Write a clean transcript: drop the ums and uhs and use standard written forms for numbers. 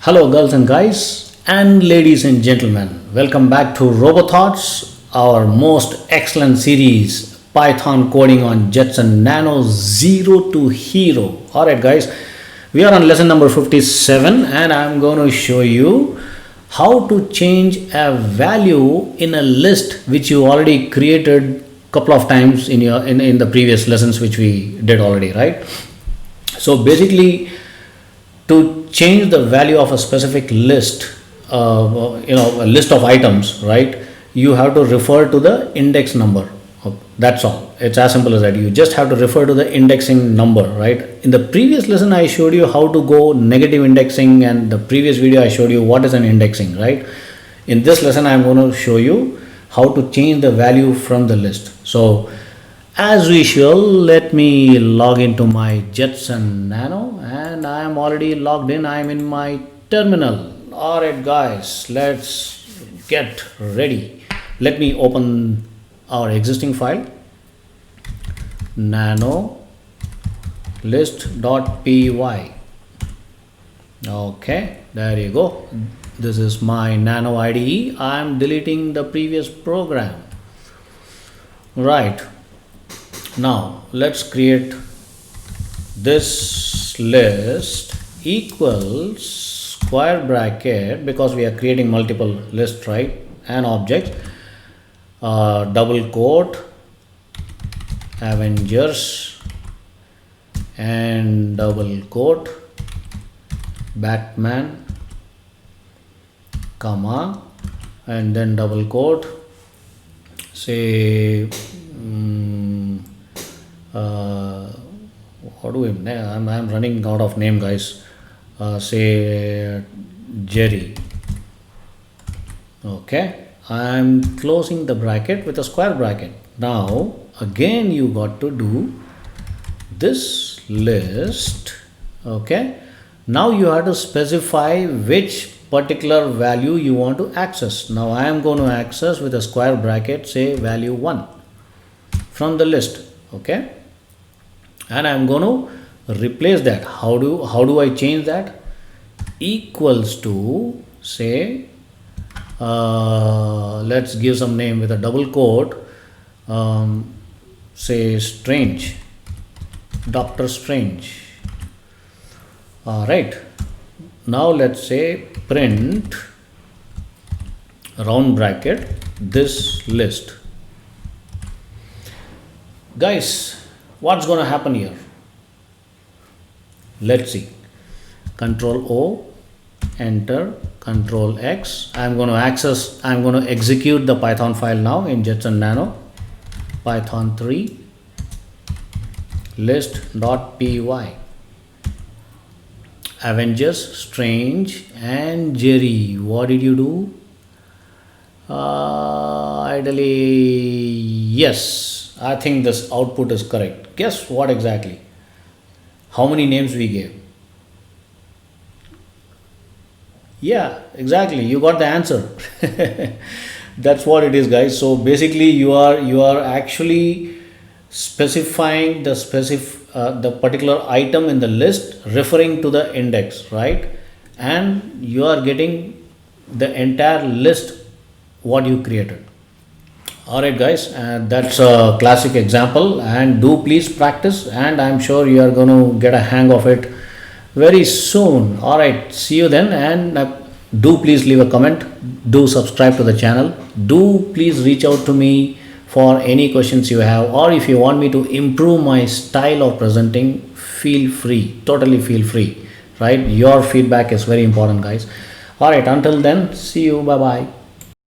Hello, girls and guys, and ladies and gentlemen. Welcome back to RoboThoughts, our most excellent series, Python coding on Jetson Nano Zero to Hero. Alright, guys, we are on lesson number 57, and I'm going to show you how to change a value in a list which you already created couple of times in your in the previous lessons which we did already, right? So basically, to change the value of a specific list, a list of items, right? You have to refer to the index number. That's all. It's as simple as that. You just have to refer to the indexing number, right? In the previous lesson, I showed you how to go negative indexing, and the previous video I showed you what is an indexing, right? In this lesson, I'm going to show you how to change the value from the list. So as usual, let me log into my Jetson Nano, and I am already logged in. I am in my terminal. Alright guys, let's get ready. Let me open our existing file, nano list.py. Okay, there you go. This is my Nano IDE. I am deleting the previous program. Right. Now let's create this list equals square bracket, because we are creating multiple lists, right, and objects, double quote Avengers and double quote Batman, comma, and then double quote, say what do we name? I'm running out of name, guys. Say Jerry. Okay, I'm closing the bracket with a square bracket. Now again you got to do this list. Okay, now you have to specify which particular value you want to access. Now I am going to access with a square bracket, say value 1 from the list. Okay, and I'm going to replace that. How do I change that? Equals to, say, let's give some name with a double quote, say Strange, Dr. Strange. Alright, now let's say print round bracket this list. Guys, what's going to happen here? Let's see. Control O, enter, Control X. I'm going to execute the Python file now in Jetson Nano. Python 3 list.py. Avengers, Strange, and Jerry. What did you do? Idly, yes. I think this output is correct. Guess what exactly? How many names we gave? Yeah, exactly. You got the answer. That's what it is, guys. So basically, you are actually specifying the particular item in the list, referring to the index, right? And you are getting the entire list what you created. Alright guys, that's a classic example, and do please practice, and I'm sure you are going to get a hang of it very soon. Alright, see you then, and do please leave a comment, do subscribe to the channel, do please reach out to me for any questions you have, or if you want me to improve my style of presenting, feel free, totally feel free, right? Your feedback is very important, guys. Alright, until then, see you, bye bye.